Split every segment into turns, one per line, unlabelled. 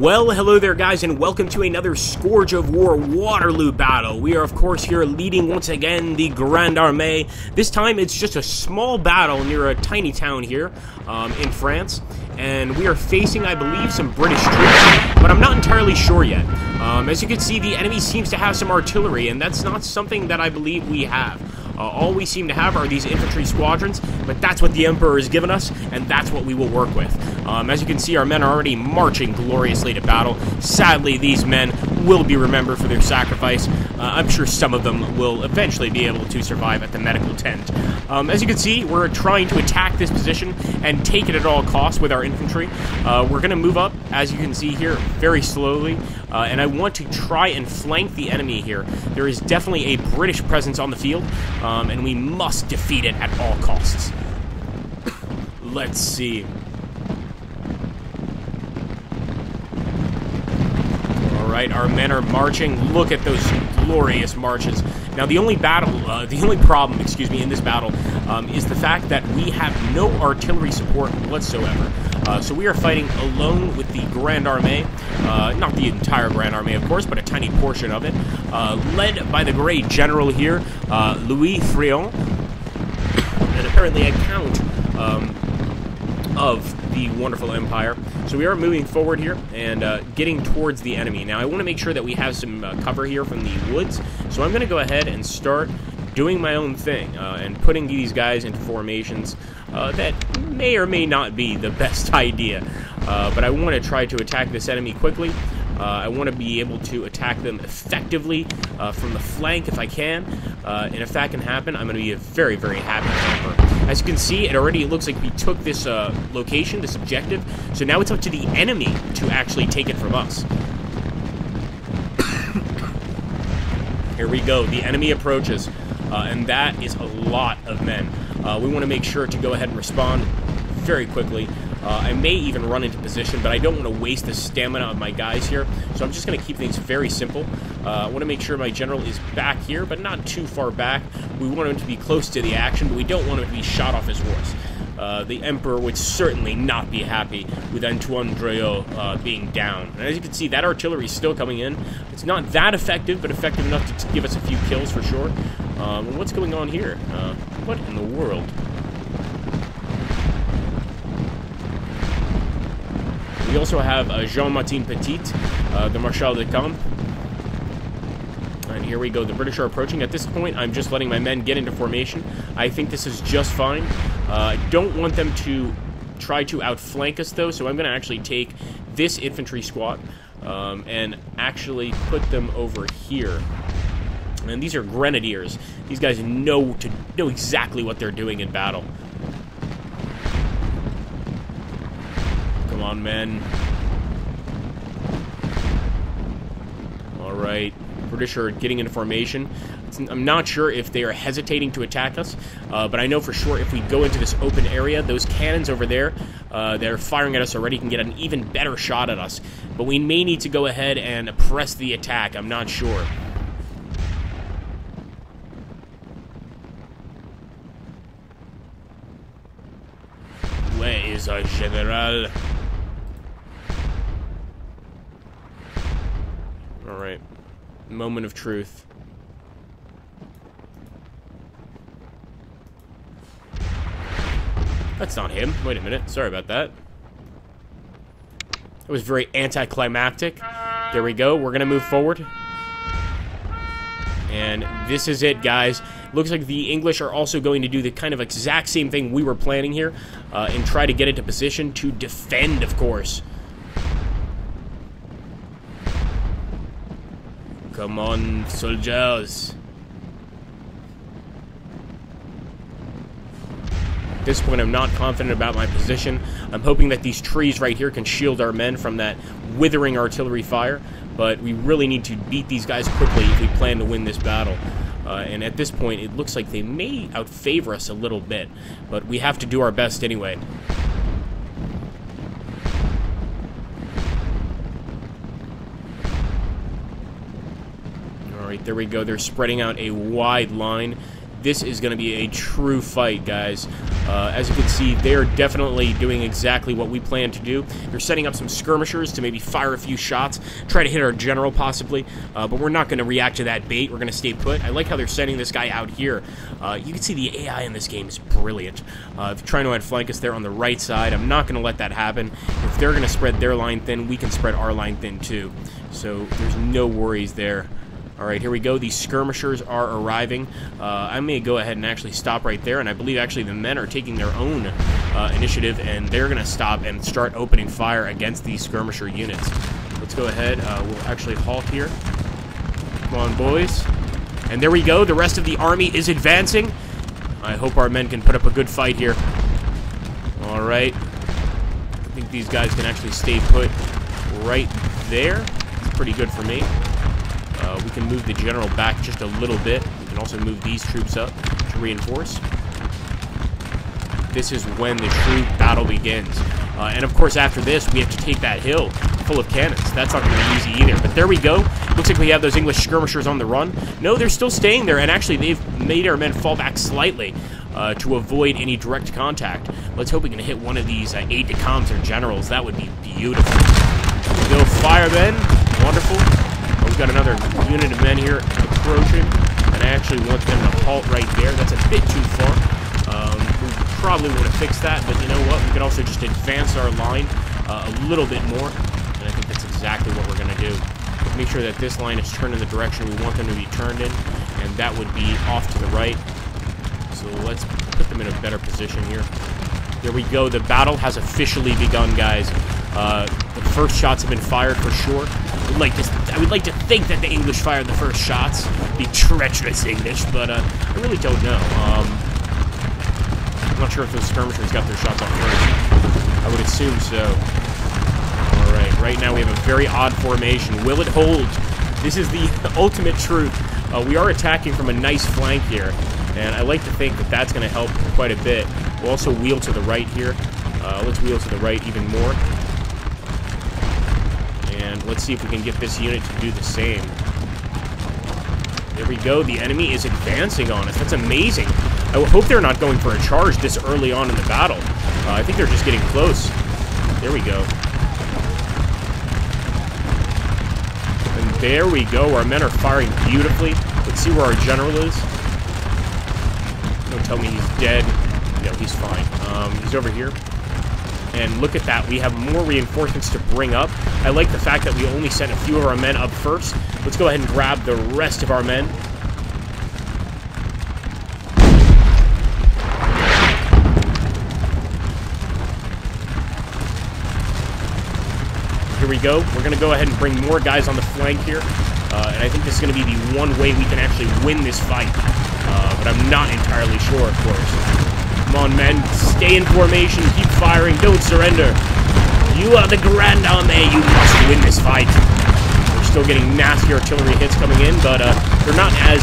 Well, hello there guys, and welcome to another Scourge of War Waterloo battle. We are of course here leading once again the Grande Armée. This time it's just a small battle near a tiny town here in France, and we are facing, I believe, some British troops, but I'm not entirely sure yet. As you can see, the enemy seems to have some artillery, and that's not something that I believe we have. All we seem to have are these infantry squadrons, but that's what the Emperor has given us, and that's what we will work with. As you can see, our men are already marching gloriously to battle. Sadly, these men will be remembered for their sacrifice. I'm sure some of them will eventually be able to survive at the medical tent. As you can see, we're trying to attack this position and take it at all costs with our infantry. We're going to move up, as you can see here, very slowly, and I want to try and flank the enemy here. There is definitely a British presence on the field, and we must defeat it at all costs. Let's see. Alright, our men are marching. Look at those glorious marches. Now, the only problem, in this battle, is the fact that we have no artillery support whatsoever. So we are fighting alone with the Grande Armée, not the entire Grande Armée, of course, but a tiny portion of it, led by the great general here, Louis Friant, and apparently a count of the wonderful empire. So we are moving forward here and getting towards the enemy. Now, I want to make sure that we have some cover here from the woods, so I'm going to go ahead and start doing my own thing and putting these guys into formations that may or may not be the best idea. But I want to try to attack this enemy quickly. I want to be able to attack them effectively from the flank if I can. And if that can happen, I'm going to be a very, very happy camper. As you can see, it already looks like we took this location, this objective. So now it's up to the enemy to actually take it from us. Here we go. The enemy approaches. And that is a lot of men. We want to make sure to go ahead and respond very quickly. I may even run into position, but I don't want to waste the stamina of my guys here, so I'm just going to keep things very simple. I want to make sure my general is back here, but not too far back. We want him to be close to the action, but we don't want him to be shot off his horse. The Emperor would certainly not be happy with Antoine Drouot being down. And as you can see, that artillery is still coming in. It's not that effective, but effective enough to give us a few kills for sure. What's going on here? What in the world? We also have Jean-Martin Petit, the Marshal de Camp. And here we go. The British are approaching. At this point, I'm just letting my men get into formation. I think this is just fine. I don't want them to try to outflank us, though, so I'm going to actually take this infantry squad and actually put them over here. And these are grenadiers. These guys know exactly what they're doing in battle. Come on, men. Alright. British are getting into formation. I'm not sure if they are hesitating to attack us, but I know for sure if we go into this open area, those cannons over there, they're firing at us already, can get an even better shot at us. But we may need to go ahead and press the attack. I'm not sure. Where is our general? Alright. Moment of truth. That's not him. Wait a minute. Sorry about that. That was very anticlimactic. There we go. We're going to move forward. And this is it, guys. Looks like the English are also going to do the kind of exact same thing we were planning here and try to get into position to defend, of course. Come on, soldiers. At this point, I'm not confident about my position. I'm hoping that these trees right here can shield our men from that withering artillery fire, but we really need to beat these guys quickly if we plan to win this battle. And at this point, it looks like they may outfavor us a little bit, but we have to do our best anyway. Alright, there we go. They're spreading out a wide line. this is going to be a true fight, guys. As you can see, they're definitely doing exactly what we planned to do. They're setting up some skirmishers to maybe fire a few shots, try to hit our general possibly, but we're not going to react to that bait. We're going to stay put. I like how they're sending this guy out here. You can see the AI in this game is brilliant. Trying to outflank us there on the right side. I'm not going to let that happen. If they're going to spread their line thin, we can spread our line thin too. So there's no worries there. Alright, here we go. These skirmishers are arriving. I may go ahead and actually stop right there, and I believe actually the men are taking their own initiative, and they're going to stop and start opening fire against these skirmisher units. Let's go ahead. We'll actually halt here. Come on, boys. And there we go. The rest of the army is advancing. I hope our men can put up a good fight here. Alright. I think these guys can actually stay put right there. It's pretty good for me. We can move the general back just a little bit. We can also move these troops up to reinforce. This is when the true battle begins. And of course, after this, we have to take that hill full of cannons. That's not going to be easy either. But there we go. Looks like we have those English skirmishers on the run. No, they're still staying there, and actually they've made our men fall back slightly to avoid any direct contact. Let's hope we can hit one of these aides-de-camp or generals. That would be beautiful. Go fire, men. Wonderful. We've got another unit of men here approaching, and I actually want them to halt right there. That's a bit too far. We probably would have fixed that, but you know what? We could also just advance our line a little bit more, and I think that's exactly what we're going to do. Make sure that this line is turned in the direction we want them to be turned in, and that would be off to the right. So let's put them in a better position here. There we go. The battle has officially begun, guys. The first shots have been fired for sure. I would like to think that the English fired the first shots. The treacherous English, but I really don't know. I'm not sure if those skirmishers got their shots off first. I would assume so. Alright, right now we have a very odd formation. Will it hold? This is the ultimate truth. We are attacking from a nice flank here, and I like to think that that's going to help quite a bit. We'll also wheel to the right here. Let's wheel to the right even more. And let's see if we can get this unit to do the same. There we go. The enemy is advancing on us. That's amazing. I hope they're not going for a charge this early on in the battle. I think they're just getting close. There we go. And there we go. Our men are firing beautifully. Let's see where our general is. Don't tell me he's dead. No, he's fine. He's over here. And look at that, we have more reinforcements to bring up. I like the fact that we only sent a few of our men up first. Let's go ahead and grab the rest of our men. Here we go. We're going to go ahead and bring more guys on the flank here. And I think this is going to be the one way we can actually win this fight. But I'm not entirely sure, of course. Come on, men. Stay in formation. Keep firing. Don't surrender. You are the Grand Army. You must win this fight. We're still getting nasty artillery hits coming in, but they're not as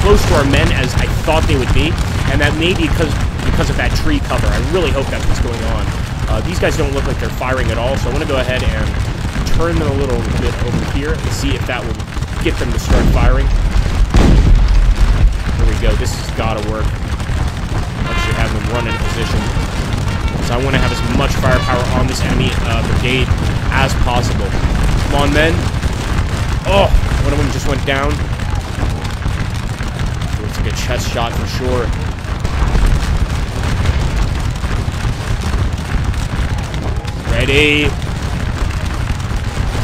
close to our men as I thought they would be, and that may be because of that tree cover. I really hope that's what's going on. These guys don't look like they're firing at all, so I want to go ahead and turn them a little bit over here and see if that will get them to start firing. There we go. This has got to work. Actually have them run in position, because I want to have as much firepower on this enemy brigade as possible. Come on, men. Oh, one of them just went down. Looks like a chest shot for sure. Ready.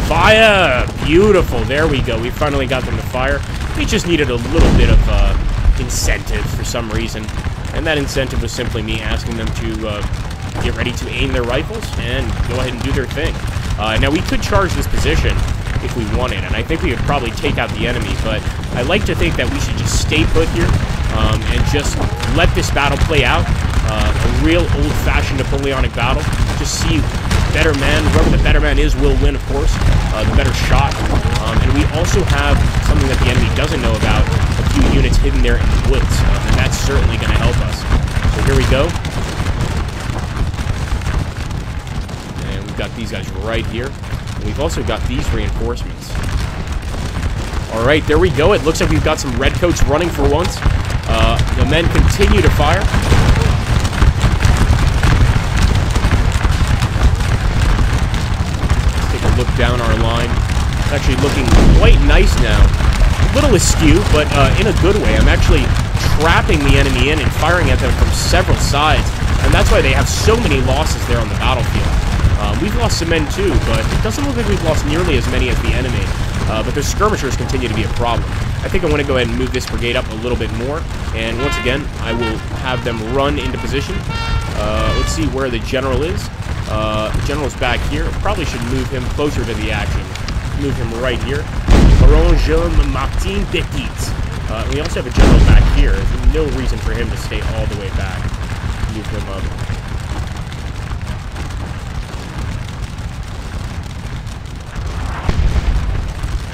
Fire! Beautiful. There we go. We finally got them to fire. We just needed a little bit of incentive for some reason. And that incentive was simply me asking them to get ready to aim their rifles and go ahead and do their thing. Now, we could charge this position if we wanted, and I think we would probably take out the enemy, but I like to think that we should just stay put here and just let this battle play out. A real old-fashioned Napoleonic battle. Just see better man. Whoever the better man is will win, of course. The better shot. And we also have something that the enemy doesn't know about. A few units hidden there in the woods. And that's certainly going to help us. So here we go. And we've got these guys right here. And we've also got these reinforcements. Alright, there we go. It looks like we've got some redcoats running for once. The men continue to fire. Let's take a look down our line. It's actually looking quite nice now. A little askew, but in a good way. I'm actually trapping the enemy in and firing at them from several sides, and that's why they have so many losses there on the battlefield. We've lost some men too, but it doesn't look like we've lost nearly as many as the enemy. But their skirmishers continue to be a problem. I think I want to go ahead and move this brigade up a little bit more, and once again, I will have them run into position. Let's see where the general is. The general's back here. Probably should move him closer to the action. Move him right here. Baron Jean Martin Petit. We also have a general back here. There's no reason for him to stay all the way back. Move him up.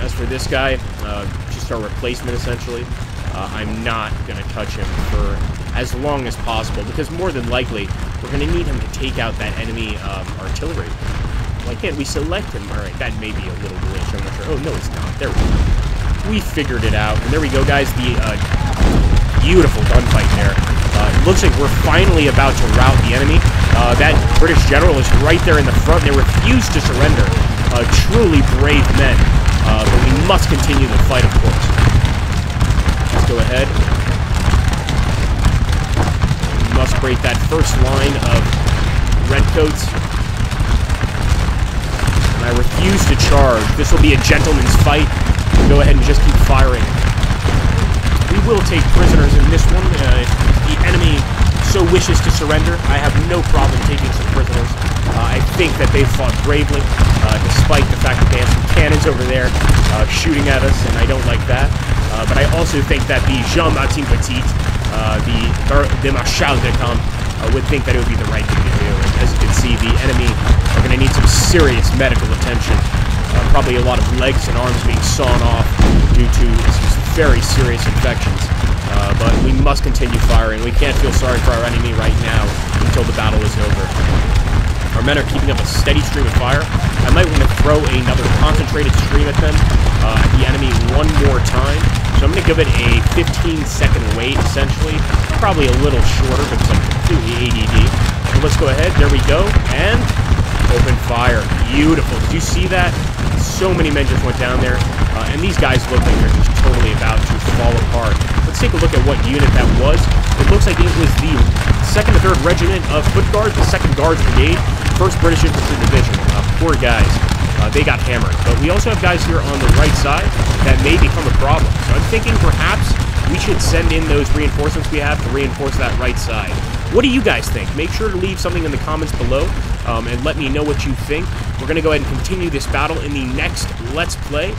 As for this guy, just our replacement essentially, I'm not going to touch him for as long as possible, because more than likely, we're going to need him to take out that enemy artillery. Why can't we select him? Alright, that may be a little glitch, I'm not sure. Oh, no, it's not. There we go. We figured it out. And there we go, guys. The beautiful gunfight there. It looks like we're finally about to rout the enemy. That British general is right there in the front. They refuse to surrender. Truly brave men. But we must continue the fight, of course. Let's go ahead. We must break that first line of redcoats. I refuse to charge. This will be a gentleman's fight. We'll go ahead and just keep firing. We will take prisoners in this one. If the enemy so wishes to surrender, I have no problem taking some prisoners. I think that they've fought bravely, despite the fact that they have some cannons over there shooting at us, and I don't like that. But I also think that the Jean-Martin Petit, the Marshal de Camp, would think that it would be the right thing to do. And as you can see, the enemy are going to need some serious medical attention. Probably a lot of legs and arms being sawn off due to some very serious infections. But we must continue firing. We can't feel sorry for our enemy right now until the battle is over. Our men are keeping up a steady stream of fire. I might want to throw another concentrated stream at them, at the enemy one more time. So I'm going to give it a 15-second wait, essentially. Probably a little shorter because I'm completely ADD. So let's go ahead. There we go. And open fire. Beautiful. Did you see that? So many men just went down there. And these guys look like they're just totally about to fall apart. Let's take a look at what unit that was. It looks like it was the 2nd and 3rd Regiment of Foot Guards, the 2nd Guards Brigade, 1st British Infantry Division. Poor guys. They got hammered. But we also have guys here on the right side that may become a problem. So I'm thinking perhaps we should send in those reinforcements we have to reinforce that right side. What do you guys think? Make sure to leave something in the comments below and let me know what you think. We're going to go ahead and continue this battle in the next Let's Play.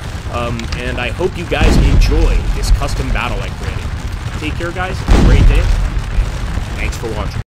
And I hope you guys enjoy this custom battle I created. Take care, guys. Have a great day. Thanks for watching.